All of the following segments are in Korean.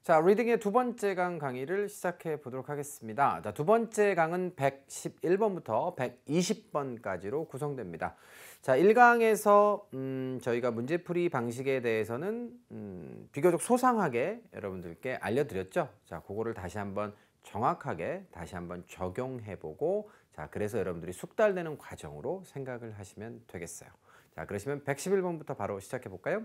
자, 리딩의 두 번째 강 강의를 시작해 보도록 하겠습니다. 자, 두 번째 강은 111번부터 120번까지로 구성됩니다. 자, 1강에서 저희가 문제풀이 방식에 대해서는 비교적 소상하게 여러분들께 알려드렸죠. 자, 그거를 다시 한번 정확하게 다시 한번 적용해 보고, 자, 그래서 여러분들이 숙달되는 과정으로 생각을 하시면 되겠어요. 자, 그러시면 111번부터 바로 시작해 볼까요?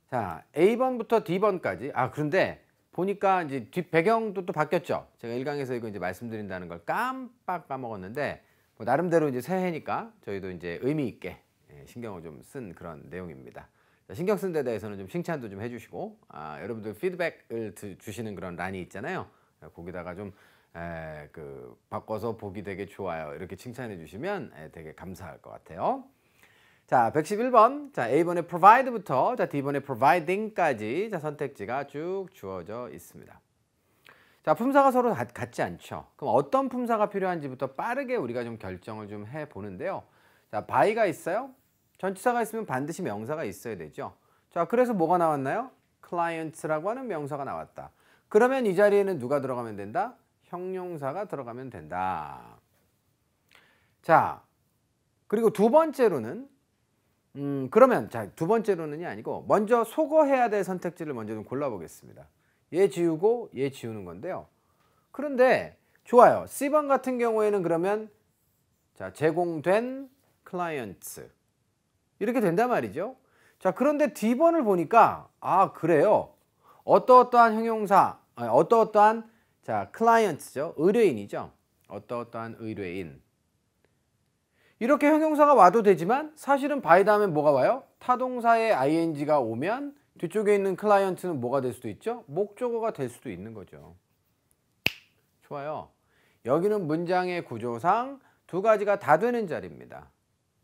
자, A번부터 D번까지. 그런데 보니까 이제 뒷 배경도 또 바뀌었죠. 제가 1강에서 이거 이제 말씀드린다는 걸 깜빡 까먹었는데, 뭐 나름대로 이제 새해니까 저희도 이제 의미 있게 신경을 좀 쓴 그런 내용입니다. 자, 신경 쓴 데 대해서는 좀 칭찬도 좀 해주시고, 여러분들 피드백을 주시는 그런 란이 있잖아요. 거기다가 좀 바꿔서 보기 되게 좋아요, 이렇게 칭찬해 주시면 되게 감사할 것 같아요. 자, 111번. 자, A번의 provide부터 자, D번의 providing까지 자, 선택지가 쭉 주어져 있습니다. 자, 품사가 서로 같지 않죠. 그럼 어떤 품사가 필요한지부터 빠르게 우리가 좀 결정을 좀 해 보는데요. 자, by가 있어요. 전치사가 있으면 반드시 명사가 있어야 되죠. 자, 그래서 뭐가 나왔나요? client라고 하는 명사가 나왔다. 그러면 이 자리에는 누가 들어가면 된다? 형용사가 들어가면 된다. 자, 그리고 두 번째로는 그러면 자, 두 번째로는이 아니고 먼저 소거해야 될 선택지를 먼저 좀 골라보겠습니다. 얘 지우고 얘 지우는 건데요. 그런데 좋아요. C번 같은 경우에는 그러면 자, 제공된 clients 이렇게 된단 말이죠. 자, 그런데 D번을 보니까 그래요. 어떠어떠한 형용사, 어떠어떠한 자, clients죠. 의뢰인이죠. 어떠어떠한 의뢰인. 이렇게 형용사가 와도 되지만 사실은 by 다음에 뭐가 와요? 타동사의 ing가 오면 뒤쪽에 있는 클라이언트는 뭐가 될 수도 있죠? 목적어가 될 수도 있는 거죠. 좋아요. 여기는 문장의 구조상 두 가지가 다 되는 자리입니다.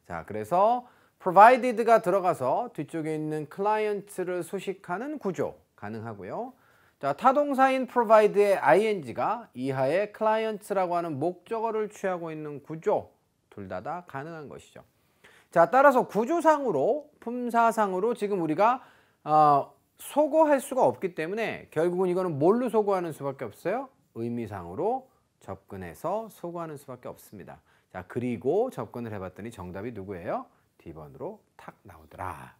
자, 그래서 provided가 들어가서 뒤쪽에 있는 클라이언트를 수식하는 구조 가능하고요. 자, 타동사인 provide의 ing가 이하의 client라고 하는 목적어를 취하고 있는 구조 둘 다 가능한 것이죠. 자, 따라서 구조상으로 품사상으로 지금 우리가 소거할 수가 없기 때문에 결국은 이거는 뭘로 소거하는 수밖에 없어요? 의미상으로 접근해서 소거하는 수밖에 없습니다. 자, 그리고 접근을 해봤더니 정답이 누구예요? D번으로 탁 나오더라.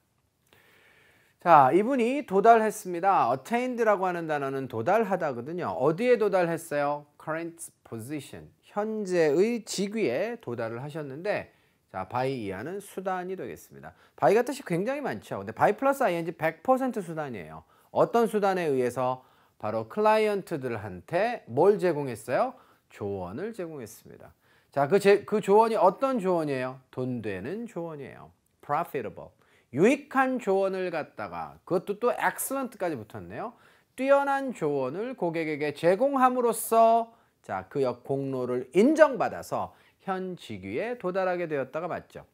자, 이분이 도달했습니다. attained라고 하는 단어는 도달하다거든요. 어디에 도달했어요? current position, 현재의 직위에 도달을 하셨는데, 자, by 이하는 수단이 되겠습니다. by가 뜻이 굉장히 많죠. 근데 by 플러스 ing 100% 수단이에요. 어떤 수단에 의해서? 바로 클라이언트들한테 뭘 제공했어요? 조언을 제공했습니다. 자, 그 조언이 어떤 조언이에요? 돈 되는 조언이에요. profitable. 유익한 조언을 갖다가, 그것도 또 excellent까지 붙었네요. 뛰어난 조언을 고객에게 제공함으로써 자, 그 공로를 인정받아서 현 직위에 도달하게 되었다가 맞죠.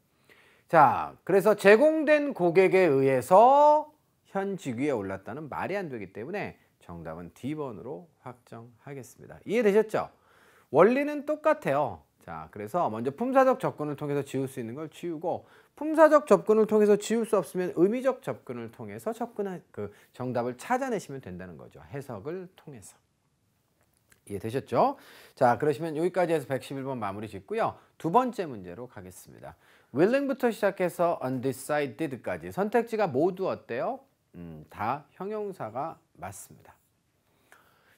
자, 그래서 제공된 고객에 의해서 현 직위에 올랐다는 말이 안 되기 때문에 정답은 D번으로 확정하겠습니다. 이해되셨죠? 원리는 똑같아요. 자, 그래서 먼저 품사적 접근을 통해서 지울 수 있는 걸 지우고, 품사적 접근을 통해서 지울 수 없으면 의미적 접근을 통해서 정답을 찾아내시면 된다는 거죠. 해석을 통해서. 이해되셨죠? 자, 그러시면 여기까지 해서 111번 마무리 짓고요. 두 번째 문제로 가겠습니다. willing부터 시작해서 undecided까지 선택지가 모두 어때요? 다 형용사가 맞습니다.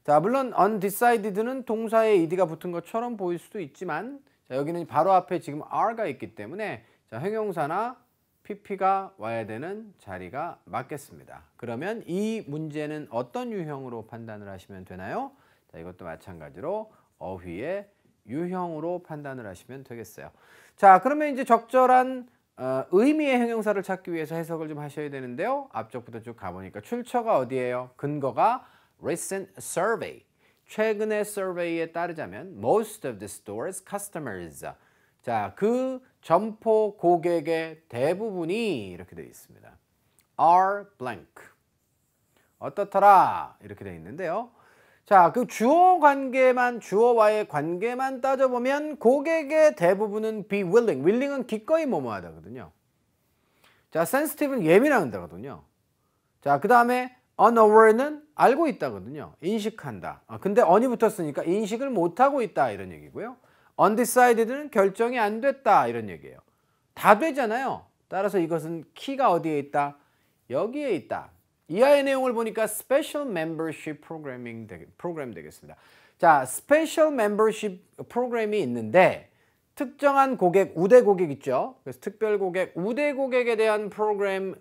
자, 물론 undecided는 동사에 ed가 붙은 것처럼 보일 수도 있지만, 자, 여기는 바로 앞에 지금 are가 있기 때문에 자, 형용사나 pp가 와야 되는 자리가 맞겠습니다. 그러면 이 문제는 어떤 유형으로 판단을 하시면 되나요? 자, 이것도 마찬가지로 어휘의 유형으로 판단을 하시면 되겠어요. 자, 그러면 이제 적절한 의미의 형용사를 찾기 위해서 해석을 좀 하셔야 되는데요. 앞쪽부터 쭉 가보니까 출처가 어디예요? 근거가 recent survey. 최근의 survey에 따르자면 most of the store's customers. 자, 그 점포 고객의 대부분이 이렇게 되어 있습니다. are blank. 어떻더라? 이렇게 되어 있는데요. 자, 그 주어와의 관계만 따져보면 고객의 대부분은 be willing. willing은 기꺼이 뭐뭐하다거든요. 자, sensitive는 예민한다거든요. 자, 그 다음에 unaware는 알고 있다거든요. 인식한다. 근데 on이 붙었으니까 인식을 못하고 있다 이런 얘기고요. undecided는 결정이 안 됐다 이런 얘기예요. 다 되잖아요. 따라서 이것은 키가 어디에 있다? 여기에 있다. 이하의 내용을 보니까 Special Membership 프로그램 되겠습니다. 자, Special Membership 프로그램이 있는데 특정한 고객, 우대 고객 있죠. 그래서 특별 고객, 우대 고객에 대한 프로그램이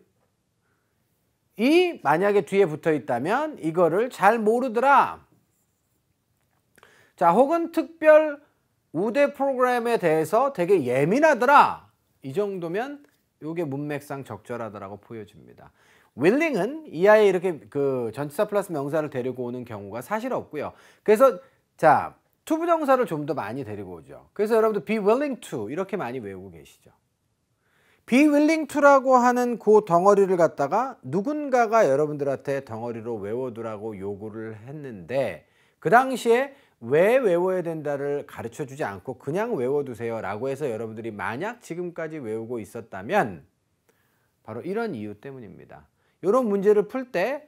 만약에 뒤에 붙어 있다면 이거를 잘 모르더라. 자, 혹은 특별 우대 프로그램에 대해서 되게 예민하더라. 이 정도면 이게 문맥상 적절하다라고 보여집니다. willing은 이하에 이렇게 그 전치사 플러스 명사를 데리고 오는 경우가 사실 없고요. 그래서 자, 투부정사를 좀 더 많이 데리고 오죠. 그래서 여러분들 be willing to 이렇게 많이 외우고 계시죠. be willing to라고 하는 그 덩어리를 갖다가 누군가가 여러분들한테 덩어리로 외워두라고 요구를 했는데 그 당시에 왜 외워야 된다를 가르쳐 주지 않고 그냥 외워두세요 라고 해서 여러분들이 만약 지금까지 외우고 있었다면 바로 이런 이유 때문입니다. 이런 문제를 풀 때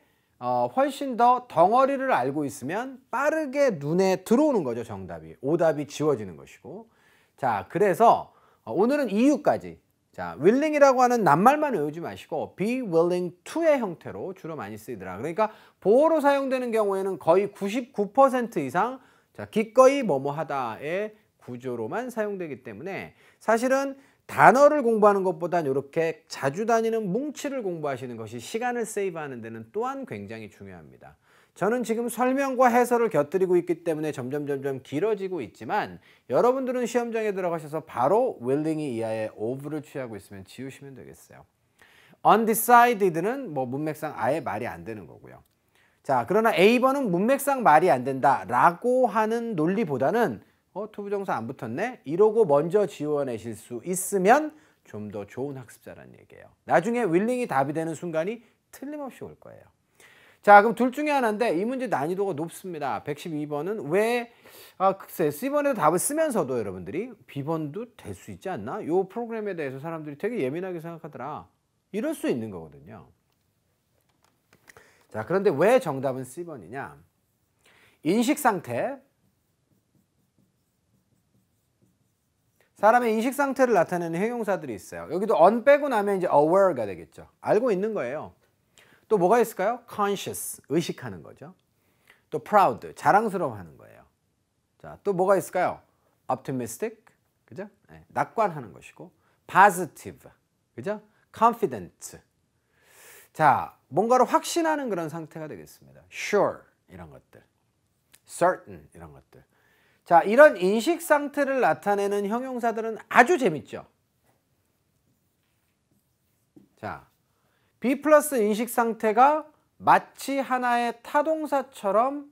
훨씬 더 덩어리를 알고 있으면 빠르게 눈에 들어오는 거죠. 정답이. 오답이 지워지는 것이고. 자, 그래서 오늘은 이유까지. 자, willing이라고 하는 낱말만 외우지 마시고 be willing to의 형태로 주로 많이 쓰이더라. 그러니까 보어로 사용되는 경우에는 거의 99% 이상 자, 기꺼이 뭐뭐 하다의 구조로만 사용되기 때문에 사실은 단어를 공부하는 것보단 이렇게 자주 다니는 뭉치를 공부하시는 것이 시간을 세이브하는 데는 또한 굉장히 중요합니다. 저는 지금 설명과 해설을 곁들이고 있기 때문에 점점 길어지고 있지만 여러분들은 시험장에 들어가셔서 바로 willing이 이하의 of를 취하고 있으면 지우시면 되겠어요. undecided는 뭐 문맥상 아예 말이 안 되는 거고요. 자, 그러나 A번은 문맥상 말이 안 된다 라고 하는 논리보다는 투부정사 안 붙었네? 이러고 먼저 지워내실 수 있으면 좀 더 좋은 학습자라는 얘기예요. 나중에 willing이 답이 되는 순간이 틀림없이 올 거예요. 자, 그럼 둘 중에 하나인데 이 문제 난이도가 높습니다. 112번은 왜 글쎄 C번에도 답을 쓰면서도 여러분들이 B번도 될 수 있지 않나? 이 프로그램에 대해서 사람들이 되게 예민하게 생각하더라. 이럴 수 있는 거거든요. 자, 그런데 왜 정답은 C번이냐? 인식상태. 사람의 인식 상태를 나타내는 형용사들이 있어요. 여기도 on 빼고 나면 이제 aware가 되겠죠. 알고 있는 거예요. 또 뭐가 있을까요? conscious, 의식하는 거죠. 또 proud, 자랑스러워하는 거예요. 자, 또 뭐가 있을까요? optimistic, 그죠? 네, 낙관하는 것이고, positive, 그죠? confident. 자, 뭔가를 확신하는 그런 상태가 되겠습니다. sure, 이런 것들. certain, 이런 것들. 자, 이런 인식 상태를 나타내는 형용사들은 아주 재밌죠. 자, be 플러스 인식 상태가 마치 하나의 타동사처럼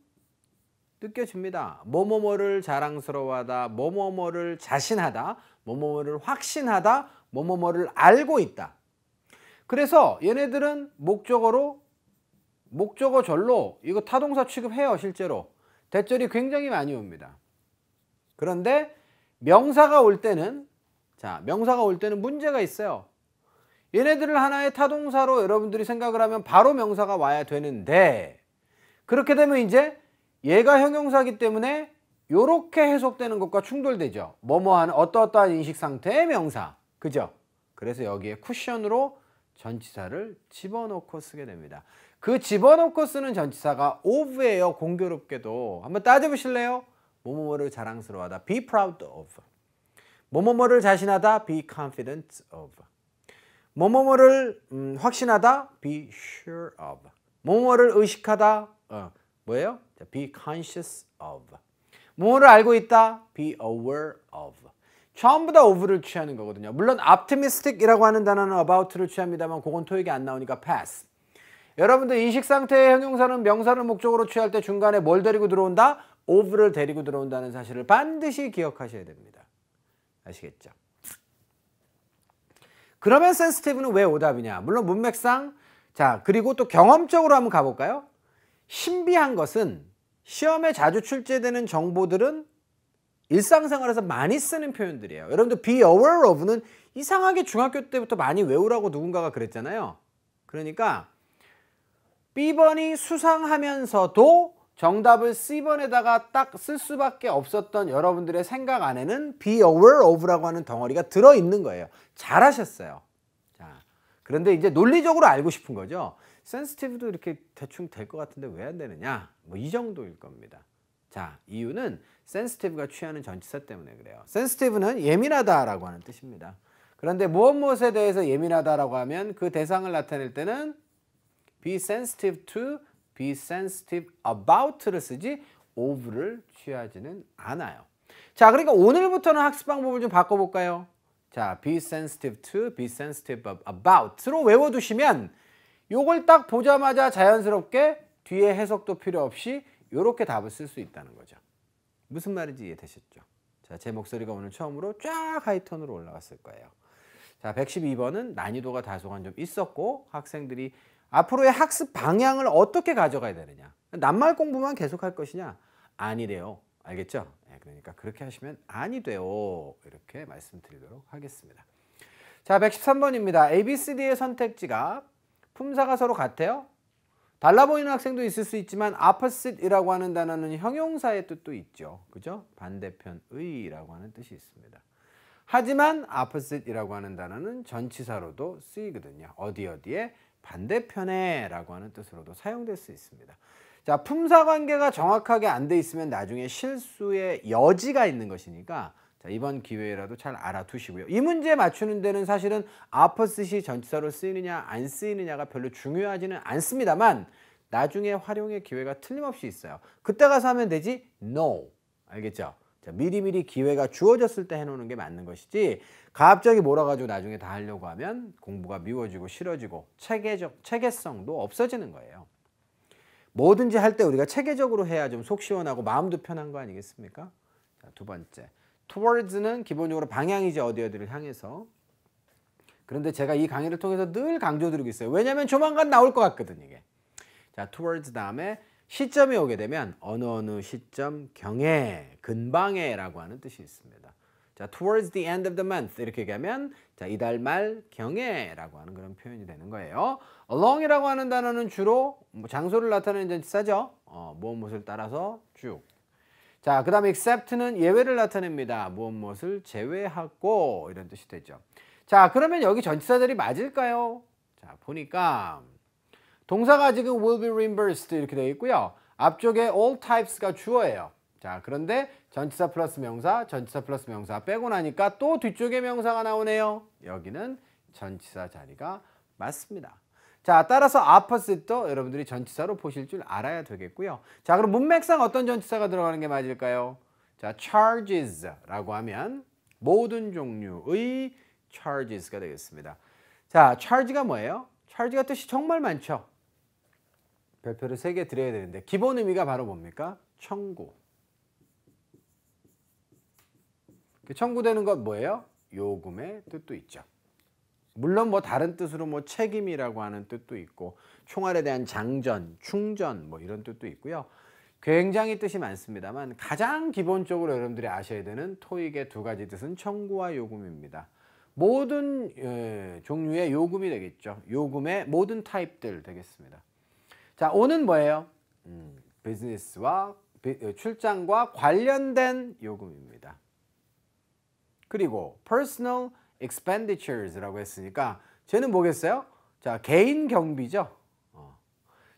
느껴집니다. 뭐뭐뭐를 자랑스러워하다, 뭐뭐뭐를 자신하다, 뭐뭐뭐를 확신하다, 뭐뭐뭐를 알고 있다. 그래서 얘네들은 목적어로 목적어절로 이거 타동사 취급해요. 실제로. 대절이 굉장히 많이 옵니다. 그런데 명사가 올 때는 명사가 올 때는 문제가 있어요. 얘네들을 하나의 타동사로 여러분들이 생각을 하면 바로 명사가 와야 되는데 그렇게 되면 이제 얘가 형용사이기 때문에 이렇게 해석되는 것과 충돌되죠. 뭐뭐하는 어떠어떠한 인식 상태의 명사. 그죠? 그래서 여기에 쿠션으로 전치사를 집어넣고 쓰게 됩니다. 그 집어넣고 쓰는 전치사가 of예요. 공교롭게도. 한번 따져보실래요? 뭐뭐뭐를 자랑스러워하다. be proud of. 뭐뭐뭐를 자신하다. be confident of. 뭐뭐뭐를 확신하다. be sure of. 뭐뭐를 의식하다. 뭐예요? be conscious of. 뭐뭐를 알고 있다. be aware of. 전부 다 of를 취하는 거거든요. 물론 optimistic이라고 하는 단어는 about를 취합니다만 그건 토익이 안 나오니까 pass. 여러분들 인식 상태의 형용사는 명사를 목적으로 취할 때 중간에 뭘 데리고 들어온다? of를 데리고 들어온다는 사실을 반드시 기억하셔야 됩니다. 아시겠죠? 그러면 sensitive는 왜 오답이냐? 물론 문맥상 자 그리고 또 경험적으로 한번 가볼까요? 신비한 것은 시험에 자주 출제되는 정보들은 일상생활에서 많이 쓰는 표현들이에요. 여러분들 be aware of는 이상하게 중학교 때부터 많이 외우라고 누군가가 그랬잖아요. 그러니까 B번이 수상하면서도 정답을 C번에다가 딱 쓸 수밖에 없었던 여러분들의 생각 안에는 be aware of라고 하는 덩어리가 들어있는 거예요. 잘하셨어요. 자, 그런데 이제 논리적으로 알고 싶은 거죠. sensitive도 이렇게 대충 될 것 같은데 왜 안 되느냐? 뭐 이 정도일 겁니다. 자, 이유는 sensitive가 취하는 전치사 때문에 그래요. sensitive는 예민하다라고 하는 뜻입니다. 그런데 무엇에 대해서 예민하다라고 하면 그 대상을 나타낼 때는 be sensitive to, be sensitive about를 쓰지 of를 취하지는 않아요. 자, 그러니까 오늘부터는 학습 방법을 좀 바꿔볼까요? 자, be sensitive to, be sensitive about로 외워두시면 요걸 딱 보자마자 자연스럽게 뒤에 해석도 필요 없이 이렇게 답을 쓸 수 있다는 거죠. 무슨 말인지 이해되셨죠? 자, 제 목소리가 오늘 처음으로 쫙 하이톤으로 올라갔을 거예요. 자, 112번은 난이도가 다소간 좀 있었고 학생들이 앞으로의 학습 방향을 어떻게 가져가야 되느냐. 낱말 공부만 계속할 것이냐? 아니래요. 알겠죠? 네, 그러니까 그렇게 하시면 아니 돼요. 이렇게 말씀드리도록 하겠습니다. 자, 113번입니다. A, B, C, D의 선택지가 품사가 서로 같아요. 달라 보이는 학생도 있을 수 있지만 opposite이라고 하는 단어는 형용사의 뜻도 있죠. 그죠? 반대편의라고 하는 뜻이 있습니다. 하지만 opposite이라고 하는 단어는 전치사로도 쓰이거든요. 어디에? 반대편에 라고 하는 뜻으로도 사용될 수 있습니다. 자, 품사 관계가 정확하게 안 돼 있으면 나중에 실수의 여지가 있는 것이니까 자, 이번 기회라도 잘 알아두시고요. 이 문제 맞추는 데는 사실은 opposite이 전치사로 쓰이느냐 안 쓰이느냐가 별로 중요하지는 않습니다만 나중에 활용의 기회가 틀림없이 있어요. 그때 가서 하면 되지? No. 알겠죠? 자, 미리미리 기회가 주어졌을 때 해놓는 게 맞는 것이지 갑자기 몰아가지고 나중에 다 하려고 하면 공부가 미워지고 싫어지고 체계성도 없어지는 거예요. 뭐든지 할 때 우리가 체계적으로 해야 좀 속 시원하고 마음도 편한 거 아니겠습니까? 자, 두 번째. towards는 기본적으로 방향이지 어디를 향해서. 그런데 제가 이 강의를 통해서 늘 강조드리고 있어요. 왜냐하면 조만간 나올 것 같거든 이게. 자, towards 다음에 시점이 오게 되면 어느 시점 경에, 근방에라고 하는 뜻이 있습니다. 자, towards the end of the month 이렇게 얘기하면 자, 이달 말 경에라고 하는 그런 표현이 되는 거예요. along이라고 하는 단어는 주로 장소를 나타내는 전치사죠. 무엇을 따라서 쭉. 자, 그 다음에 except는 예외를 나타냅니다. 무엇을 제외하고 이런 뜻이 되죠. 자, 그러면 여기 전치사들이 맞을까요? 자, 보니까 동사가 지금 will be reimbursed 이렇게 되어 있고요. 앞쪽에 all types가 주어예요. 자, 그런데 전치사 플러스 명사, 전치사 플러스 명사 빼고 나니까 또 뒤쪽에 명사가 나오네요. 여기는 전치사 자리가 맞습니다. 자, 따라서 opposite도 여러분들이 전치사로 보실 줄 알아야 되겠고요. 자, 그럼 문맥상 어떤 전치사가 들어가는 게 맞을까요? 자, charges라고 하면 모든 종류의 charges가 되겠습니다. 자, charge가 뭐예요? charge가 뜻이 정말 많죠. 별표를 3개 드려야 되는데 기본 의미가 바로 뭡니까? 청구. 청구되는 것 뭐예요? 요금의 뜻도 있죠. 물론 뭐 다른 뜻으로 뭐 책임이라고 하는 뜻도 있고 총알에 대한 장전, 충전 뭐 이런 뜻도 있고요. 굉장히 뜻이 많습니다만 가장 기본적으로 여러분들이 아셔야 되는 토익의 두 가지 뜻은 청구와 요금입니다. 모든 종류의 요금이 되겠죠. 요금의 모든 타입들 되겠습니다. 자, 오는 뭐예요? 비즈니스와 출장과 관련된 요금입니다. 그리고 personal expenditures라고 했으니까 쟤는 뭐겠어요? 자, 개인 경비죠.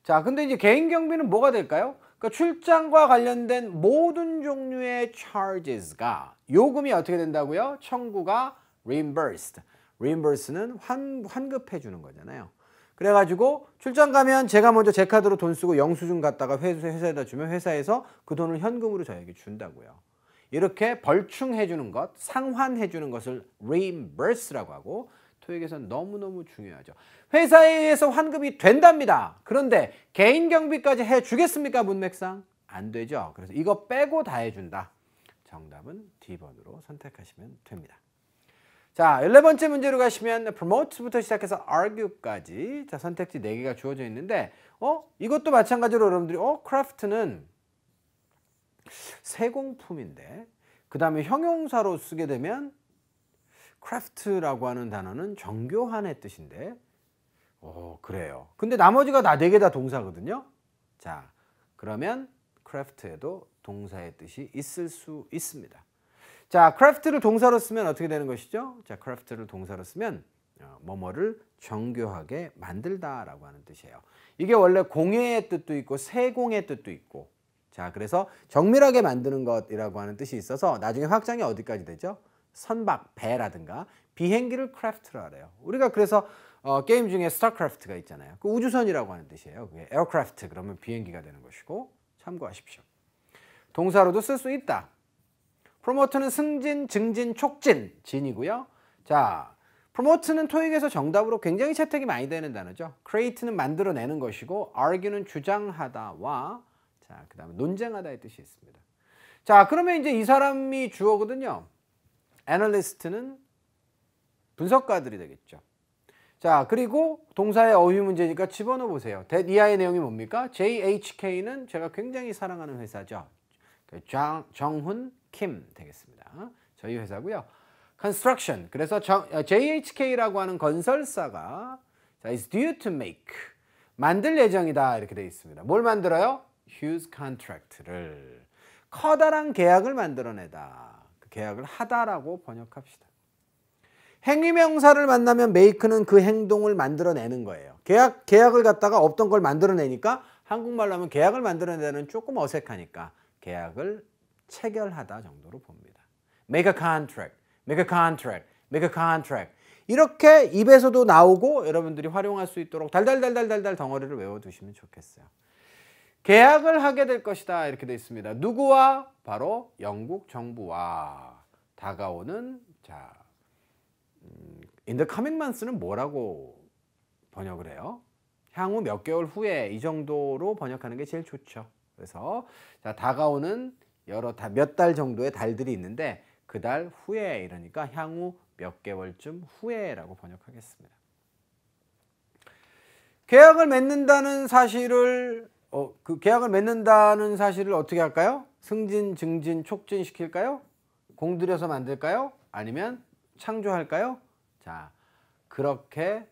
자, 근데 이제 개인 경비는 뭐가 될까요? 그러니까 출장과 관련된 모든 종류의 charges가 요금이 어떻게 된다고요? 청구가 reimbursed. reimburse는 환급해 주는 거잖아요. 그래가지고 출장 가면 제가 먼저 제 카드로 돈 쓰고 영수증 갖다가 회사에다 주면 회사에서 그 돈을 현금으로 저에게 준다고요. 이렇게 벌충해 주는 것, 상환해 주는 것을 reimburse라고 하고 토익에서는 너무너무 중요하죠. 회사에 의해서 환급이 된답니다. 그런데 개인 경비까지 해주겠습니까? 문맥상? 안 되죠. 그래서 이거 빼고 다 해준다. 정답은 D번으로 선택하시면 됩니다. 자, 14번째 문제로 가시면 promote부터 시작해서 argue까지 자, 선택지 4개가 주어져 있는데 이것도 마찬가지로 여러분들이 craft는 세공품인데 그 다음에 형용사로 쓰게 되면 craft라고 하는 단어는 정교한의 뜻인데 그래요. 근데 나머지가 다 4개 다 동사거든요. 자, 그러면 craft에도 동사의 뜻이 있을 수 있습니다. 자, craft를 동사로 쓰면 어떻게 되는 것이죠? 자, craft를 동사로 쓰면 뭐뭐를 정교하게 만들다라고 하는 뜻이에요. 이게 원래 공예의 뜻도 있고 세공의 뜻도 있고, 자, 그래서 정밀하게 만드는 것이라고 하는 뜻이 있어서 나중에 확장이 어디까지 되죠? 선박, 배라든가 비행기를 craft라 그래요. 우리가 그래서 게임 중에 스타크래프트가 있잖아요. 그 우주선이라고 하는 뜻이에요. 그게 에어크래프트 그러면 비행기가 되는 것이고 참고하십시오. 동사로도 쓸 수 있다. 프로모트는 승진, 증진, 촉진, 진이고요. 자, 프로모트는 토익에서 정답으로 굉장히 채택이 많이 되는 단어죠. create는 만들어내는 것이고 argue는 주장하다와 자, 그다음에 논쟁하다의 뜻이 있습니다. 자, 그러면 이제 이 사람이 주어거든요. 애널리스트는 분석가들이 되겠죠. 자, 그리고 동사의 어휘 문제니까 집어넣어 보세요. that 이하의 내용이 뭡니까? JHK는 제가 굉장히 사랑하는 회사죠. 정훈 킴 되겠습니다. 저희 회사고요. construction. 그래서 JHK라고 하는 건설사가 is due to make 만들 예정이다 이렇게 되어 있습니다. 뭘 만들어요? huge contract를 커다란 계약을 만들어내다. 그 계약을 하다라고 번역합시다. 행위명사를 만나면 make는 그 행동을 만들어내는 거예요. 계약을 갖다가 없던 걸 만들어내니까 한국말로 하면 계약을 만들어내는 조금 어색하니까 계약을 체결하다 정도로 봅니다. make a contract, make a contract, make a contract. 이렇게 입에서도 나오고 여러분들이 활용할 수 있도록 달달달달달달 덩어리를 외워두시면 좋겠어요. 계약을 하게 될 것이다 이렇게 되어 있습니다. 누구와? 바로 영국 정부와 다가오는 자 in the coming months는 뭐라고 번역을 해요? 향후 몇 개월 후에 이 정도로 번역하는 게 제일 좋죠. 그래서 자, 다가오는 몇 달 정도의 달들이 있는데 그 달 후에 이러니까 향후 몇 개월쯤 후에라고 번역하겠습니다. 계약을 맺는다는 사실을 어떻게 할까요? 승진, 증진, 촉진시킬까요? 공들여서 만들까요? 아니면 창조할까요? 자, 그렇게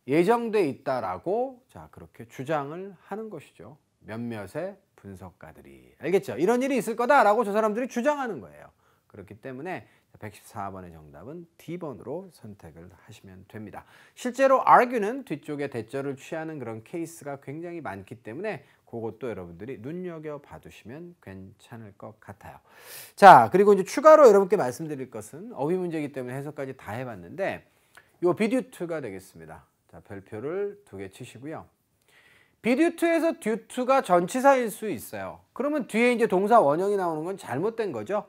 예정돼 있다라고 자, 그렇게 주장을 하는 것이죠. 몇몇의 분석가들이. 알겠죠? 이런 일이 있을 거다라고 저 사람들이 주장하는 거예요. 그렇기 때문에 114번의 정답은 D번으로 선택을 하시면 됩니다. 실제로 argue는 뒤쪽에 대절을 취하는 그런 케이스가 굉장히 많기 때문에 그것도 여러분들이 눈여겨봐 두시면 괜찮을 것 같아요. 자, 그리고 이제 추가로 여러분께 말씀드릴 것은 어휘 문제이기 때문에 해석까지 다 해봤는데 요 be-due-to가 되겠습니다. 자, 별표를 2개 치시고요. be-due-to에서 due-to가 전치사일 수 있어요. 그러면 뒤에 이제 동사 원형이 나오는 건 잘못된 거죠.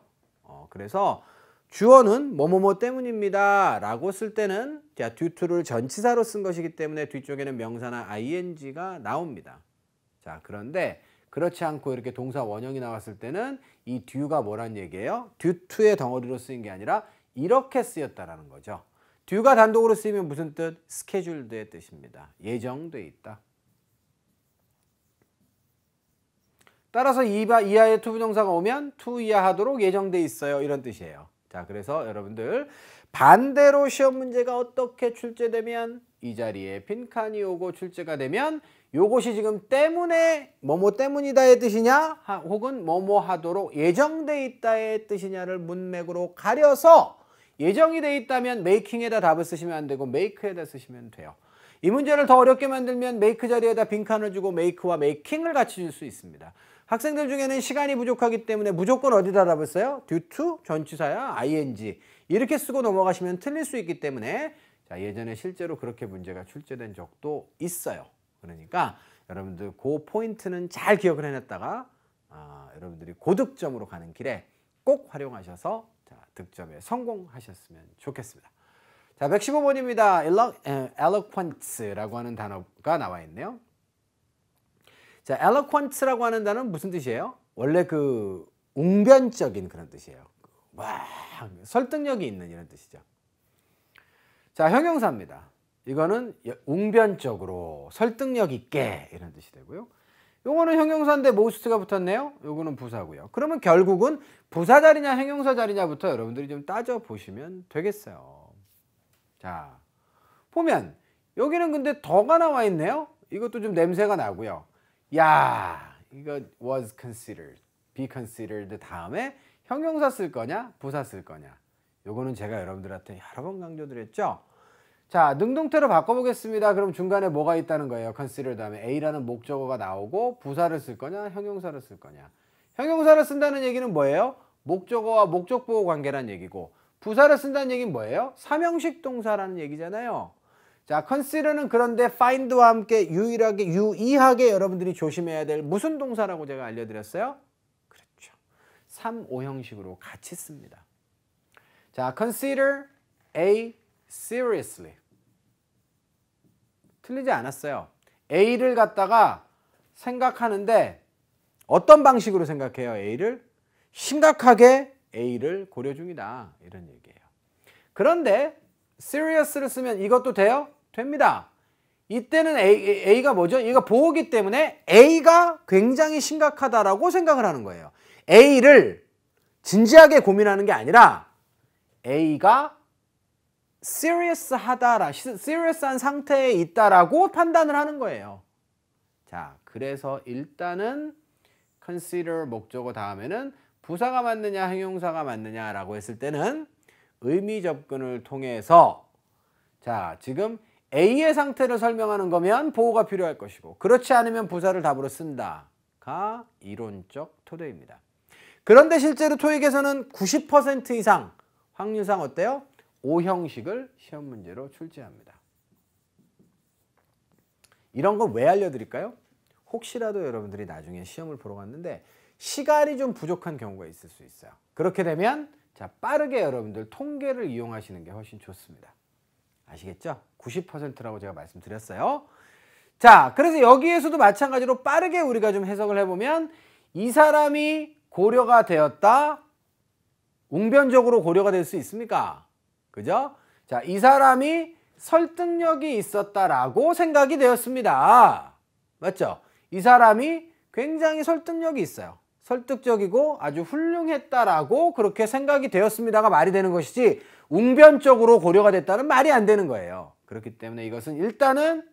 그래서 주어는 뭐뭐뭐 때문입니다 라고 쓸 때는 자, due to를 전치사로 쓴 것이기 때문에 뒤쪽에는 명사나 ing가 나옵니다. 자, 그런데 그렇지 않고 이렇게 동사 원형이 나왔을 때는 이 due가 뭐란 얘기예요? due to의 덩어리로 쓰인 게 아니라 이렇게 쓰였다라는 거죠. due가 단독으로 쓰이면 무슨 뜻? scheduled의 뜻입니다. 예정돼 있다. 따라서 이하의 투부정사가 오면 to 이하 하도록 예정돼 있어요. 이런 뜻이에요. 자, 그래서 여러분들 반대로 시험 문제가 어떻게 출제되면 이 자리에 빈칸이 오고 출제가 되면 요것이 지금 때문에 뭐뭐 때문이다의 뜻이냐 혹은 뭐뭐 하도록 예정돼 있다의 뜻이냐를 문맥으로 가려서 예정이 돼 있다면 making에다 답을 쓰시면 안 되고 make에다 쓰시면 돼요. 이 문제를 더 어렵게 만들면 make 자리에다 빈칸을 주고 make와 making을 같이 줄 수 있습니다. 학생들 중에는 시간이 부족하기 때문에 무조건 어디다 답을 써요? due to 전치사야 ing 이렇게 쓰고 넘어가시면 틀릴 수 있기 때문에 자, 예전에 실제로 그렇게 문제가 출제된 적도 있어요. 그러니까 여러분들 그 포인트는 잘 기억을 해놨다가 여러분들이 고득점으로 가는 길에 꼭 활용하셔서 자, 득점에 성공하셨으면 좋겠습니다. 자, 115번입니다. eloquence라고 하는 단어가 나와 있네요. 자, eloquence라고 하는 단어는 무슨 뜻이에요? 원래 그 웅변적인 그런 뜻이에요. 와, 설득력이 있는 이런 뜻이죠. 자, 형용사입니다. 이거는 웅변적으로 설득력 있게 이런 뜻이 되고요. 요거는 형용사인데 most가 붙었네요. 요거는 부사고요. 그러면 결국은 부사 자리냐 형용사 자리냐부터 여러분들이 좀 따져보시면 되겠어요. 자, 보면 여기는 근데 더가 나와 있네요. 이것도 좀 냄새가 나고요. 야, 이거 was considered, be considered 다음에 형용사 쓸 거냐, 부사 쓸 거냐. 요거는 제가 여러분들한테 여러 번 강조드렸죠. 자, 능동태로 바꿔보겠습니다. 그럼 중간에 뭐가 있다는 거예요? consider 다음에 A라는 목적어가 나오고 부사를 쓸 거냐, 형용사를 쓸 거냐. 형용사를 쓴다는 얘기는 뭐예요? 목적어와 목적보호 관계란 얘기고, 부사를 쓴다는 얘기는 뭐예요? 삼형식 동사라는 얘기잖아요. 자, consider는 그런데 find와 함께 유의하게 여러분들이 조심해야 될 무슨 동사라고 제가 알려드렸어요? 그렇죠. 3-5형식으로 같이 씁니다. 자, consider A seriously. 틀리지 않았어요. A를 갖다가 생각하는데 어떤 방식으로 생각해요? A를? 심각하게 A를 고려 중이다. 이런 얘기예요. 그런데 serious를 쓰면 이것도 돼요? 됩니다. 이때는 A가 뭐죠? 이거 보호기 때문에 A가 굉장히 심각하다라고 생각을 하는 거예요. A를 진지하게 고민하는 게 아니라 A가 serious한 상태에 있다라고 판단을 하는 거예요. 자, 그래서 일단은 consider 목적어 다음에는 부사가 맞느냐 형용사가 맞느냐라고 했을 때는 의미 접근을 통해서, 자, 지금 A의 상태를 설명하는 거면 보호가 필요할 것이고, 그렇지 않으면 부사를 답으로 쓴다가 이론적 토대입니다. 그런데 실제로 토익에서는 90% 이상 확률상 어때요? 5형식을 시험 문제로 출제합니다. 이런 건 왜 알려드릴까요? 혹시라도 여러분들이 나중에 시험을 보러 갔는데 시간이 좀 부족한 경우가 있을 수 있어요. 그렇게 되면 자, 빠르게 여러분들 통계를 이용하시는 게 훨씬 좋습니다. 아시겠죠? 90%라고 제가 말씀드렸어요. 자, 그래서 여기에서도 마찬가지로 빠르게 우리가 좀 해석을 해보면 이 사람이 고려가 되었다. 웅변적으로 고려가 될 수 있습니까? 그죠? 자, 이 사람이 설득력이 있었다라고 생각이 되었습니다. 맞죠? 이 사람이 굉장히 설득력이 있어요. 설득적이고 아주 훌륭했다라고 그렇게 생각이 되었습니다가 말이 되는 것이지 웅변적으로 고려가 됐다는 말이 안 되는 거예요. 그렇기 때문에 이것은 일단은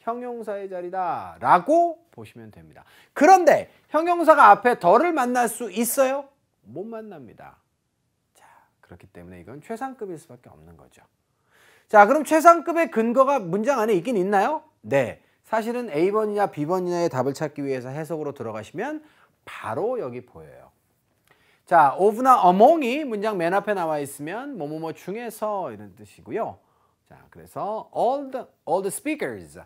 형용사의 자리다 라고 보시면 됩니다. 그런데 형용사가 앞에 더를 만날 수 있어요? 못 만납니다. 자, 그렇기 때문에 이건 최상급일 수밖에 없는 거죠. 자, 그럼 최상급의 근거가 문장 안에 있긴 있나요? 네. 사실은 A번이냐 B번이냐의 답을 찾기 위해서 해석으로 들어가시면 바로 여기 보여요. 자, of나 among이 문장 맨 앞에 나와 있으면 뭐뭐뭐 중에서 이런 뜻이고요. 자, 그래서 all the speakers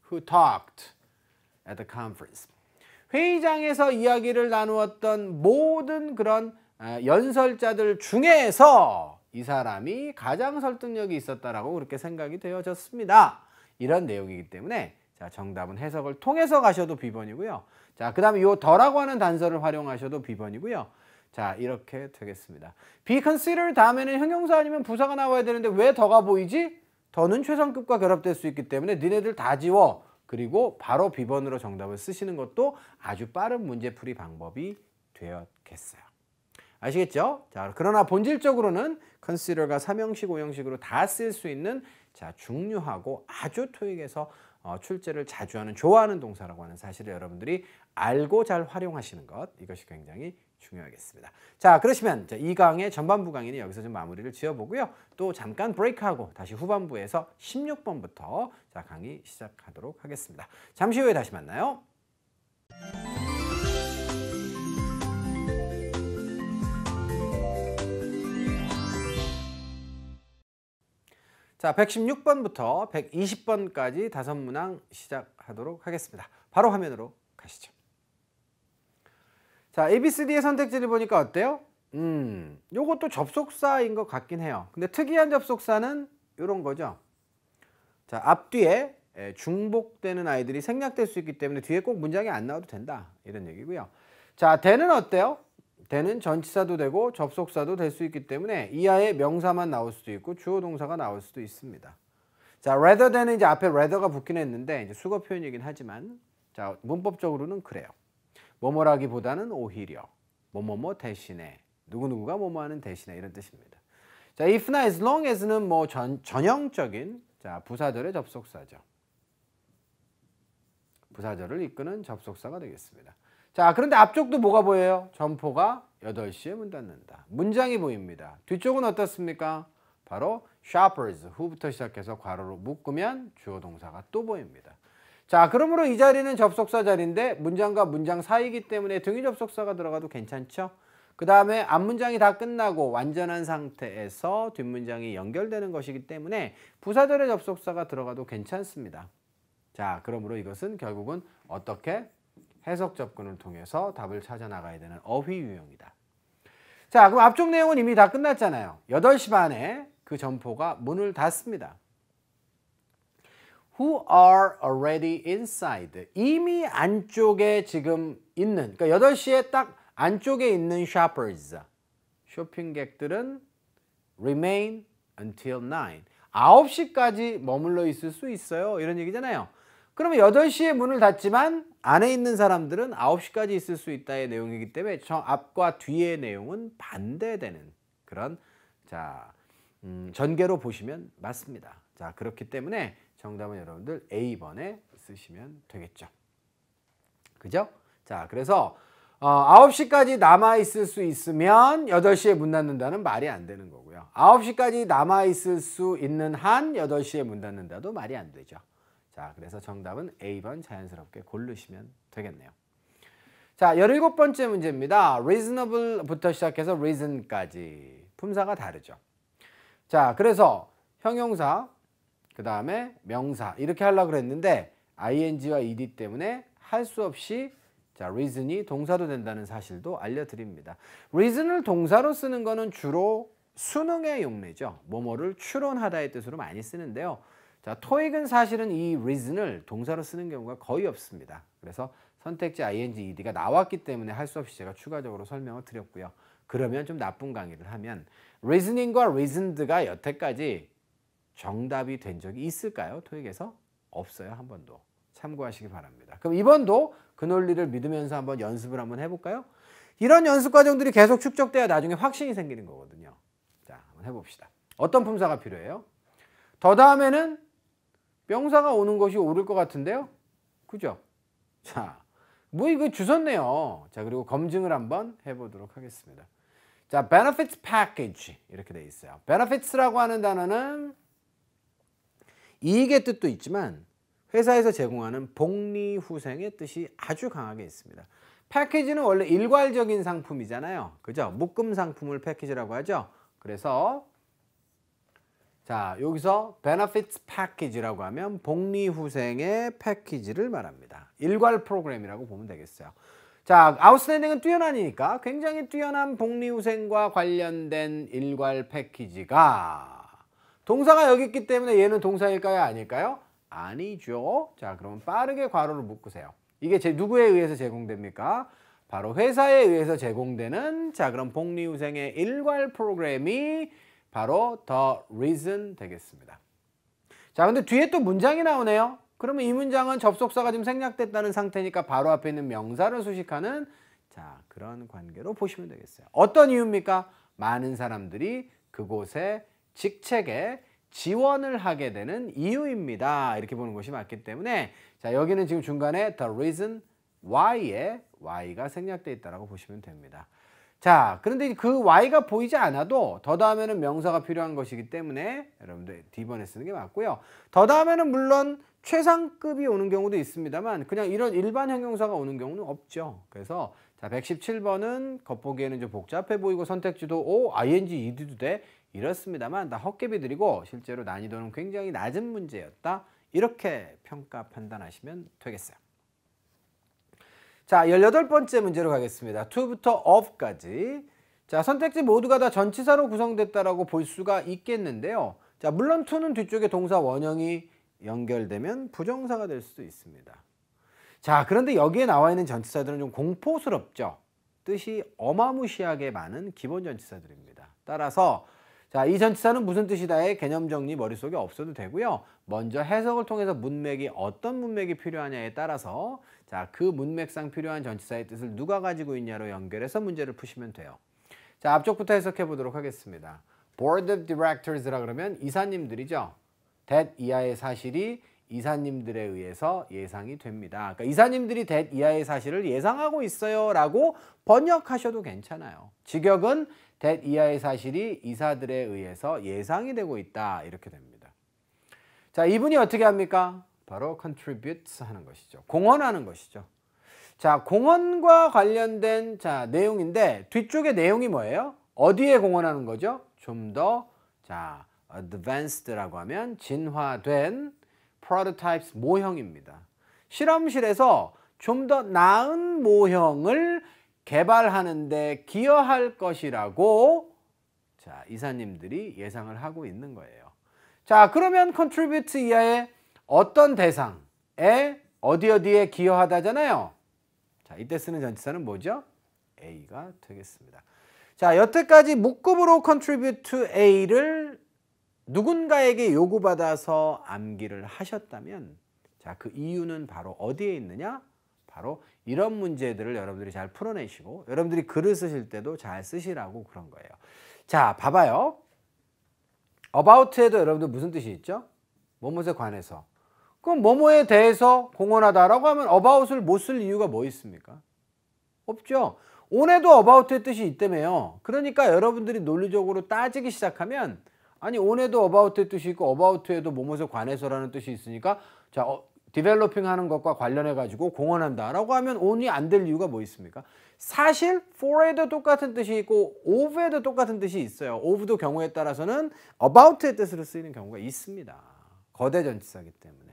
who talked at the conference. 회의장에서 이야기를 나누었던 모든 그런 연설자들 중에서 이 사람이 가장 설득력이 있었다라고 그렇게 생각이 되어졌습니다. 이런 내용이기 때문에 자, 정답은 해석을 통해서 가셔도 B번이고요. 자, 그 다음에 이 더라고 하는 단서를 활용하셔도 B번이고요. 자, 이렇게 되겠습니다. be consider 다음에는 형용사 아니면 부사가 나와야 되는데 왜 더가 보이지? 더는 최상급과 결합될 수 있기 때문에 니네들 다 지워. 그리고 바로 B번으로 정답을 쓰시는 것도 아주 빠른 문제풀이 방법이 되었겠어요. 아시겠죠? 자, 그러나 본질적으로는 consider가 3형식, 5형식으로 다 쓸 수 있는 자, 중요하고 아주 토익에서 출제를 자주 하는, 좋아하는 동사라고 하는 사실을 여러분들이 알고 잘 활용하시는 것, 이것이 굉장히 중요하겠습니다. 자, 그러시면 이 강의 전반부 강의는 여기서 좀 마무리를 지어보고요. 또 잠깐 브레이크하고 다시 후반부에서 16번부터 자, 강의 시작하도록 하겠습니다. 잠시 후에 다시 만나요. 자, 116번부터 120번까지 5문항 시작하도록 하겠습니다. 바로 화면으로 가시죠. 자, ABCD의 선택지를 보니까 어때요? 요것도 접속사인 것 같긴 해요. 근데 특이한 접속사는 이런 거죠. 자, 앞뒤에 중복되는 아이들이 생략될 수 있기 때문에 뒤에 꼭 문장이 안 나와도 된다. 이런 얘기고요. 자, 대는 어때요? 대는 전치사도 되고 접속사도 될 수 있기 때문에 이하의 명사만 나올 수도 있고 주어 동사가 나올 수도 있습니다. 자, rather than은 이제 앞에 rather가 붙긴 했는데 이제 수거 표현이긴 하지만 자, 문법적으로는 그래요. 뭐뭐라기보다는 오히려 뭐뭐뭐 대신에 누구누구가 뭐뭐하는 대신에 이런 뜻입니다. 자, if나 as long as는 뭐 전형적인 자, 부사절의 접속사죠. 부사절을 이끄는 접속사가 되겠습니다. 자, 그런데 앞쪽도 뭐가 보여요? 점포가 8시에 문 닫는다. 문장이 보입니다. 뒤쪽은 어떻습니까? 바로 shoppers, who부터 시작해서 괄호로 묶으면 주어 동사가 또 보입니다. 자, 그러므로 이 자리는 접속사 자리인데 문장과 문장 사이이기 때문에 등위 접속사가 들어가도 괜찮죠? 그 다음에 앞문장이 다 끝나고 완전한 상태에서 뒷문장이 연결되는 것이기 때문에 부사절의 접속사가 들어가도 괜찮습니다. 자, 그러므로 이것은 결국은 어떻게 해석 접근을 통해서 답을 찾아 나가야 되는 어휘 유형이다. 자, 그럼 앞쪽 내용은 이미 다 끝났잖아요. 8시 반에 그 점포가 문을 닫습니다. Who are already inside. 이미 안쪽에 지금 있는, 그러니까 8시에 딱 안쪽에 있는 shoppers, 쇼핑객들은 remain until 9. 9시까지 머물러 있을 수 있어요. 이런 얘기잖아요. 그러면 8시에 문을 닫지만 안에 있는 사람들은 9시까지 있을 수 있다의 내용이기 때문에 저 앞과 뒤의 내용은 반대되는 그런 전개로 보시면 맞습니다. 자, 그렇기 때문에 정답은 여러분들 A번에 쓰시면 되겠죠. 그죠? 자, 그래서 9시까지 남아있을 수 있으면 8시에 문 닫는다는 말이 안 되는 거고요. 9시까지 남아있을 수 있는 한 8시에 문 닫는다도 말이 안 되죠. 자, 그래서 정답은 A번 자연스럽게 고르시면 되겠네요. 자, 17번째 문제입니다. reasonable부터 시작해서 reason까지. 품사가 다르죠. 자, 그래서 형용사, 그 다음에 명사 이렇게 하려고 그랬는데 ing와 ed 때문에 할 수 없이 자, reason이 동사도 된다는 사실도 알려드립니다. reason을 동사로 쓰는 거는 주로 수능의 용례죠. 뭐뭐를 추론하다의 뜻으로 많이 쓰는데요. 자, 토익은 사실은 이 reason을 동사로 쓰는 경우가 거의 없습니다. 그래서 선택지 ing, ed가 나왔기 때문에 할 수 없이 제가 추가적으로 설명을 드렸고요. 그러면 좀 나쁜 강의를 하면 reasoning과 reasoned가 여태까지 정답이 된 적이 있을까요? 토익에서? 없어요. 한 번도. 참고하시기 바랍니다. 그럼 이번도 그 논리를 믿으면서 한번 연습을 한번 해볼까요? 이런 연습 과정들이 계속 축적돼야 나중에 확신이 생기는 거거든요. 자, 한번 해봅시다. 어떤 품사가 필요해요? 더 다음에는 명사가 오는 것이 옳을 것 같은데요? 그죠? 자, 뭐 이거 주웠네요. 자, 그리고 검증을 한번 해보도록 하겠습니다. 자, benefits package 이렇게 돼 있어요. benefits라고 하는 단어는 이익의 뜻도 있지만 회사에서 제공하는 복리후생의 뜻이 아주 강하게 있습니다. 패키지는 원래 일괄적인 상품이잖아요. 그죠? 묶음 상품을 패키지라고 하죠. 그래서 자, 여기서 benefits package라고 하면 복리후생의 패키지를 말합니다. 일괄 프로그램이라고 보면 되겠어요. 자, outstanding은 뛰어나니까 굉장히 뛰어난 복리후생과 관련된 일괄 패키지가 동사가 여기 있기 때문에 얘는 동사일까요? 아닐까요? 아니죠. 자, 그럼 빠르게 괄호를 묶으세요. 이게 누구에 의해서 제공됩니까? 바로 회사에 의해서 제공되는 자, 그럼 복리후생의 일괄 프로그램이 바로 the reason 되겠습니다. 자, 근데 뒤에 또 문장이 나오네요. 그러면 이 문장은 접속사가 지금 생략됐다는 상태니까 바로 앞에 있는 명사를 수식하는 자, 그런 관계로 보시면 되겠어요. 어떤 이유입니까? 많은 사람들이 그곳에 직책에 지원을 하게 되는 이유입니다. 이렇게 보는 것이 맞기 때문에 자, 여기는 지금 중간에 the reason why에 y가 생략되어 있다고 보시면 됩니다. 자, 그런데 그 y가 보이지 않아도 더 다음에는 명사가 필요한 것이기 때문에 여러분들 D번에 쓰는 게 맞고요. 더 다음에는 물론 최상급이 오는 경우도 있습니다만 그냥 이런 일반 형용사가 오는 경우는 없죠. 그래서 자, 117번은 겉보기에는 좀 복잡해 보이고 선택지도 ing, ed도 돼 이렇습니다만 다 헛개비 드리고 실제로 난이도는 굉장히 낮은 문제였다. 이렇게 평가 판단하시면 되겠어요. 자, 18번째 문제로 가겠습니다. to부터 of까지. 자, 선택지 모두가 다 전치사로 구성됐다라고 볼 수가 있겠는데요. 자, 물론 to는 뒤쪽에 동사 원형이 연결되면 부정사가 될 수도 있습니다. 자, 그런데 여기에 나와 있는 전치사들은 좀 공포스럽죠. 뜻이 어마무시하게 많은 기본 전치사들입니다. 따라서 자, 이 전치사는 무슨 뜻이다의 개념 정리 머릿속에 없어도 되고요. 먼저 해석을 통해서 문맥이 어떤 문맥이 필요하냐에 따라서 자, 그 문맥상 필요한 전치사의 뜻을 누가 가지고 있냐로 연결해서 문제를 푸시면 돼요. 자, 앞쪽부터 해석해 보도록 하겠습니다. Board of Directors라 그러면 이사님들이죠. that 이하의 사실이 이사님들에 의해서 예상이 됩니다. 그러니까 이사님들이 that 이하의 사실을 예상하고 있어요 라고 번역하셔도 괜찮아요. 직역은 that 이하의 사실이 이사들에 의해서 예상이 되고 있다 이렇게 됩니다. 자, 이분이 어떻게 합니까? 바로 contribute 하는 것이죠. 공헌하는 것이죠. 자, 공헌과 관련된 자, 내용인데 뒤쪽에 내용이 뭐예요? 어디에 공헌하는 거죠? 좀 더 자, advanced라고 하면 진화된 prototypes 모형입니다. 실험실에서 좀 더 나은 모형을 개발하는 데 기여할 것이라고 자, 이사님들이 예상을 하고 있는 거예요. 자, 그러면 contribute 이하의 어떤 대상에 어디에 기여하다잖아요. 자, 이때 쓰는 전치사는 뭐죠? A가 되겠습니다. 자, 여태까지 묶음으로 contribute to A를 누군가에게 요구받아서 암기를 하셨다면 자, 그 이유는 바로 어디에 있느냐? 바로 이런 문제들을 여러분들이 잘 풀어내시고 여러분들이 글을 쓰실 때도 잘 쓰시라고 그런 거예요. 자, 봐봐요. about에도 여러분들 무슨 뜻이 있죠? 뭐뭐에 관해서. 그럼 뭐뭐에 대해서 공헌하다라고 하면 about을 못 쓸 이유가 뭐 있습니까? 없죠. on에도 about의 뜻이 있다며요. 그러니까 여러분들이 논리적으로 따지기 시작하면 아니 on에도 about의 뜻이 있고 about에도 뭐뭐에 관해서라는 뜻이 있으니까 자, 디벨로핑 하는 것과 관련해 가지고 공헌한다라고 하면 on이 안 될 이유가 뭐 있습니까? 사실 for에도 똑같은 뜻이 있고 of에도 똑같은 뜻이 있어요. of도 경우에 따라서는 about의 뜻으로 쓰이는 경우가 있습니다. 거대 전치사이기 때문에.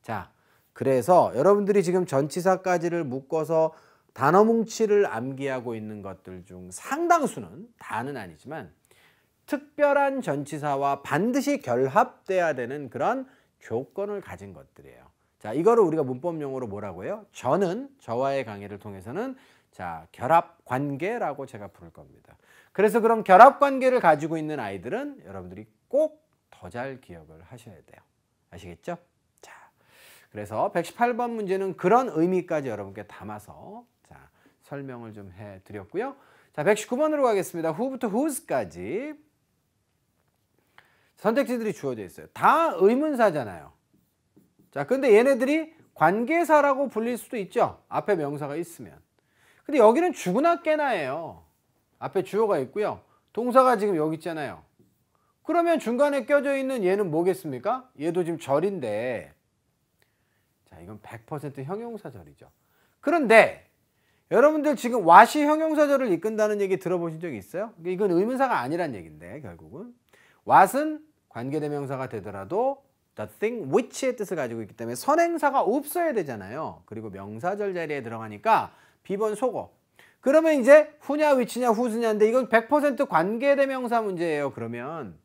자, 그래서 여러분들이 지금 전치사까지를 묶어서 단어 뭉치를 암기하고 있는 것들 중 상당수는 다는 아니지만 특별한 전치사와 반드시 결합돼야 되는 그런 조건을 가진 것들이에요. 자, 이거를 우리가 문법 용어로 뭐라고 해요? 저와의 강의를 통해서는 자, 결합 관계라고 제가 부를 겁니다. 그래서 그럼 결합 관계를 가지고 있는 아이들은 여러분들이 꼭 더 잘 기억을 하셔야 돼요. 아시겠죠? 자, 그래서 118번 문제는 그런 의미까지 여러분께 담아서 자, 설명을 좀 해드렸고요. 자, 119번으로 가겠습니다. who부터 whose까지 선택지들이 주어져 있어요. 다 의문사잖아요. 자, 근데 얘네들이 관계사라고 불릴 수도 있죠. 앞에 명사가 있으면. 근데 여기는 주구나 깨나예요. 앞에 주어가 있고요. 동사가 지금 여기 있잖아요. 그러면 중간에 껴져 있는 얘는 뭐겠습니까? 얘도 지금 절인데 자, 이건 100% 형용사절이죠. 그런데 여러분들 지금 what이 형용사절을 이끈다는 얘기 들어보신 적이 있어요? 이건 의문사가 아니란 얘기인데 결국은 what은 관계대명사가 되더라도 the thing which의 뜻을 가지고 있기 때문에 선행사가 없어야 되잖아요. 그리고 명사절 자리에 들어가니까 비번 속어. 그러면 이제 who냐 which냐 who스냐인데 이건 100% 관계대명사 문제예요. 그러면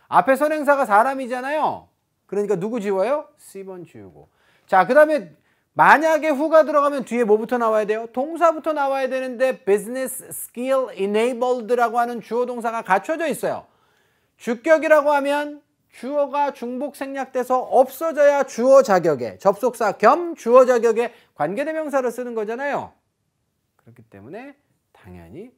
앞에 선행사가 사람이잖아요. 그러니까 누구 지워요? C번 지우고. 자, 그 다음에 만약에 who가 들어가면 뒤에 뭐부터 나와야 돼요? 동사부터 나와야 되는데 business skill enabled라고 하는 주어 동사가 갖춰져 있어요. 주격이라고 하면 주어가 중복 생략돼서 없어져야 주어 자격에 접속사 겸 주어 자격에 관계대명사를 쓰는 거잖아요. 그렇기 때문에 당연히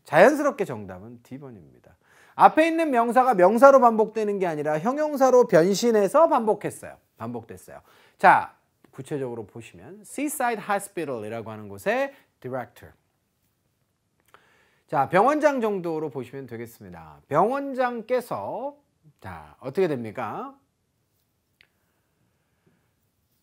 자연스럽게 정답은 D번입니다. 앞에 있는 명사가 명사로 반복되는 게 아니라 형용사로 변신해서 반복됐어요. 자, 구체적으로 보시면 Seaside Hospital이라고 하는 곳의 Director. 자, 병원장 정도로 보시면 되겠습니다. 병원장께서 자, 어떻게 됩니까?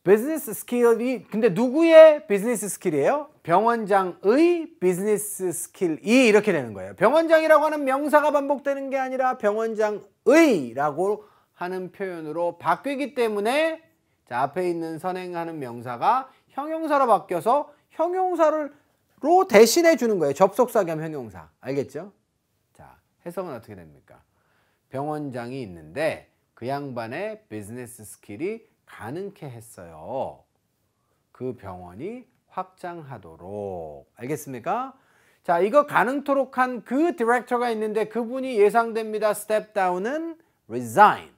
비즈니스 스킬이 근데 누구의 비즈니스 스킬이에요? 병원장의 비즈니스 스킬이 이렇게 되는 거예요. 병원장이라고 하는 명사가 반복되는 게 아니라 병원장의라고 하는 표현으로 바뀌기 때문에 자, 앞에 있는 선행하는 명사가 형용사로 바뀌어서 형용사로 대신해 주는 거예요. 접속사 겸 형용사. 알겠죠? 자, 해석은 어떻게 됩니까? 병원장이 있는데 그 양반의 비즈니스 스킬이 가능케 했어요. 그 병원이 확장하도록. 알겠습니까? 자, 이거 가능토록 한 그 디렉터가 있는데 그분이 예상됩니다. step down은 resign.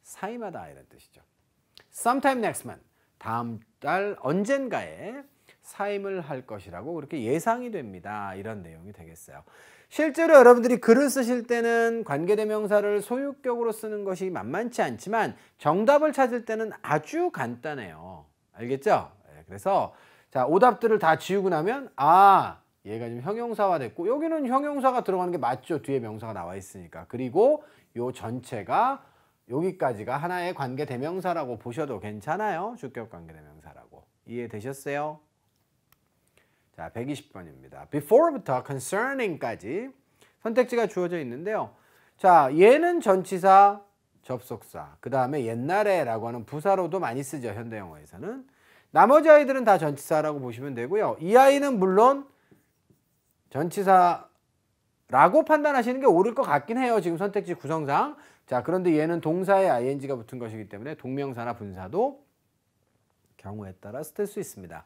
사임하다 이런 뜻이죠. sometime next month. 다음 달 언젠가에 사임을 할 것이라고 그렇게 예상이 됩니다. 이런 내용이 되겠어요. 실제로 여러분들이 글을 쓰실 때는 관계대명사를 소유격으로 쓰는 것이 만만치 않지만 정답을 찾을 때는 아주 간단해요. 알겠죠? 그래서 자, 오답들을 다 지우고 나면 얘가 지금 형용사화 됐고 여기는 형용사가 들어가는 게 맞죠. 뒤에 명사가 나와 있으니까. 그리고 요 전체가 여기까지가 하나의 관계대명사라고 보셔도 괜찮아요. 주격 관계대명사라고. 이해되셨어요? 자, 120번입니다. before부터 concerning까지 선택지가 주어져 있는데요. 자, 얘는 전치사, 접속사, 그 다음에 옛날에라고 하는 부사로도 많이 쓰죠. 현대영어에서는. 나머지 아이들은 다 전치사라고 보시면 되고요. 이 아이는 물론 전치사라고 판단하시는 게 옳을 것 같긴 해요. 지금 선택지 구성상. 자, 그런데 얘는 동사에 ing가 붙은 것이기 때문에 동명사나 분사도 경우에 따라 쓸 수 있습니다.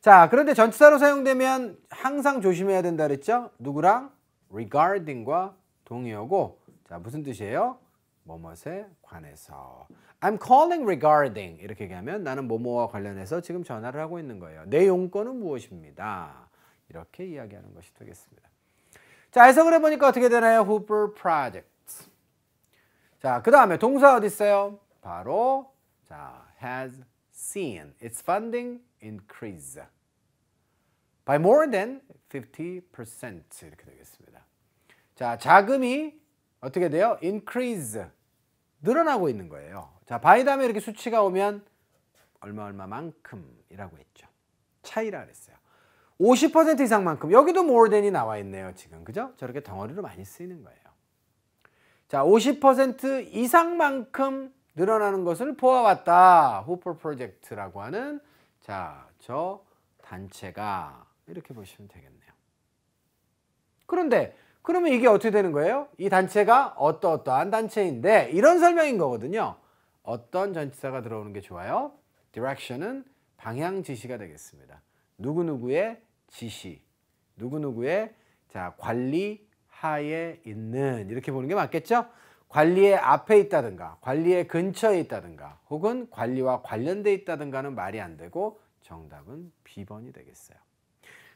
자, 그런데 전치사로 사용되면 항상 조심해야 된다 그랬죠? 누구랑? regarding과 동의어고, 자, 무슨 뜻이에요? 뭐뭇에 관해서. I'm calling regarding 이렇게 얘기하면 나는 뭐뭐와 관련해서 지금 전화를 하고 있는 거예요. 내 용건은 무엇입니다. 이렇게 이야기하는 것이 되겠습니다. 자, 해석을 해보니까 어떻게 되나요? Hooper Project. 자, 그 다음에 동사 어디 있어요? 바로 자, has seen its funding increase by more than 50% 이렇게 되겠습니다. 자, 자금이 어떻게 돼요? increase 늘어나고 있는 거예요. 자, by 다음에 이렇게 수치가 오면 얼마만큼이라고 했죠. 차이라 그랬어요. 50% 이상만큼. 여기도 more than이 나와 있네요. 지금 그죠? 저렇게 덩어리로 많이 쓰이는 거예요. 자, 50% 이상만큼 늘어나는 것을 보아왔다. 후퍼 프로젝트라고 하는 자, 저 단체가 이렇게 보시면 되겠네요. 그런데 그러면 이게 어떻게 되는 거예요? 이 단체가 어떠어떠한 단체인데 이런 설명인 거거든요. 어떤 전치사가 들어오는 게 좋아요? direction은 방향 지시가 되겠습니다. 누구누구의 지시, 누구누구의 자, 관리 하에 있는 이렇게 보는 게 맞겠죠? 관리의 앞에 있다든가 관리의 근처에 있다든가 혹은 관리와 관련돼 있다든가는 말이 안 되고 정답은 B번이 되겠어요.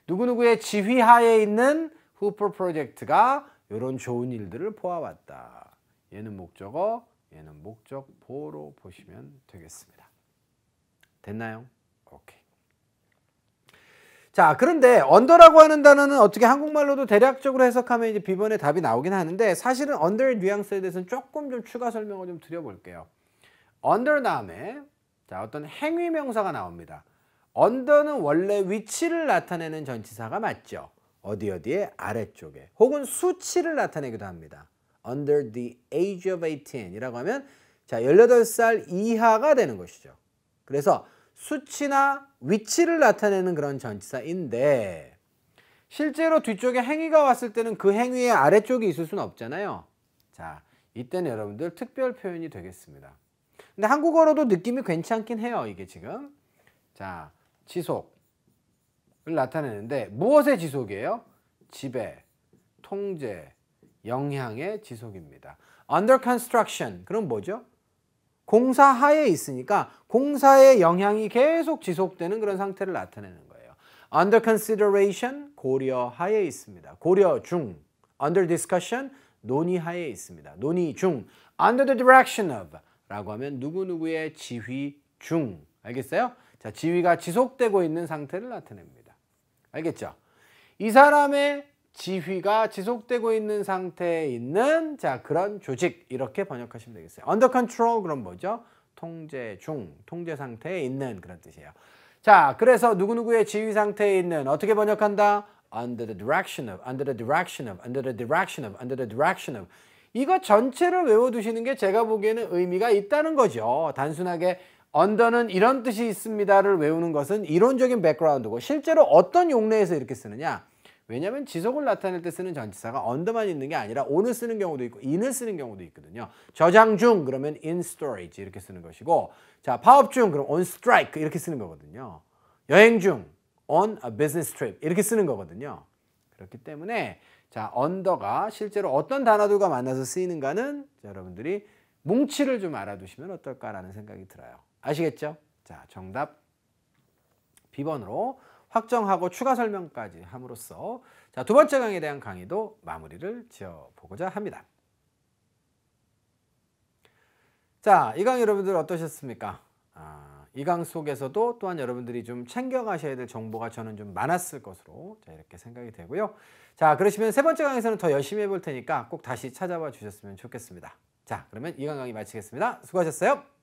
누구누구의 지휘하에 있는 후퍼 프로젝트가 이런 좋은 일들을 보아왔다. 얘는 목적어, 얘는 목적보로 보시면 되겠습니다. 됐나요? 오케이. 자, 그런데 언더라고 하는 단어는 어떻게 한국말로도 대략적으로 해석하면 이제 B번의 답이 나오긴 하는데 사실은 언더의 뉘앙스에 대해서는 조금 좀 추가 설명을 좀 드려볼게요. 언더 다음에 자, 어떤 행위 명사가 나옵니다. 언더는 원래 위치를 나타내는 전치사가 맞죠. 어디에? 아래쪽에. 혹은 수치를 나타내기도 합니다. Under the age of 18 이라고 하면 자, 18살 이하가 되는 것이죠. 그래서 수치나 위치를 나타내는 그런 전치사인데 실제로 뒤쪽에 행위가 왔을 때는 그 행위의 아래쪽에 있을 수는 없잖아요. 자, 이때는 여러분들 특별 표현이 되겠습니다. 근데 한국어로도 느낌이 괜찮긴 해요. 이게 지금 자, 지속을 나타내는데 무엇의 지속이에요? 지배, 통제, 영향의 지속입니다. Under construction, 그럼 뭐죠? 공사하에 있으니까 공사의 영향이 계속 지속되는 그런 상태를 나타내는 거예요. Under consideration, 고려하에 있습니다. 고려 중. Under discussion, 논의하에 있습니다. 논의 중. Under the direction of 라고 하면 누구누구의 지휘 중. 알겠어요? 자, 지휘가 지속되고 있는 상태를 나타냅니다. 알겠죠? 이 사람의 지휘가 지속되고 있는 상태에 있는 자, 그런 조직 이렇게 번역하시면 되겠어요. Under control 그럼 뭐죠? 통제 중, 통제 상태에 있는 그런 뜻이에요. 자, 그래서 누구누구의 지휘 상태에 있는 어떻게 번역한다? Under the direction of, under the direction of, under the direction of, under the direction of. 이거 전체를 외워두시는 게 제가 보기에는 의미가 있다는 거죠. 단순하게 under는 이런 뜻이 있습니다를 외우는 것은 이론적인 백그라운드고 실제로 어떤 용례에서 이렇게 쓰느냐? 왜냐하면 지속을 나타낼 때 쓰는 전치사가 under만 있는 게 아니라 on을 쓰는 경우도 있고 in을 쓰는 경우도 있거든요. 저장 중 그러면 in storage 이렇게 쓰는 것이고 자, 파업 중 그럼 on strike 이렇게 쓰는 거거든요. 여행 중 on a business trip 이렇게 쓰는 거거든요. 그렇기 때문에 자, under가 실제로 어떤 단어들과 만나서 쓰이는가는 자, 여러분들이 뭉치를 좀 알아두시면 어떨까라는 생각이 들어요. 아시겠죠? 자, 정답 B번으로 확정하고 추가 설명까지 함으로써 자, 두 번째 강의에 대한 강의도 마무리를 지어보고자 합니다. 자, 이 강의 여러분들 어떠셨습니까? 이 강 속에서도 또한 여러분들이 좀 챙겨가셔야 될 정보가 저는 좀 많았을 것으로 자, 이렇게 생각이 되고요. 자, 그러시면 세 번째 강의에서는 더 열심히 해볼 테니까 꼭 다시 찾아봐 주셨으면 좋겠습니다. 자, 그러면 이 강의 마치겠습니다. 수고하셨어요.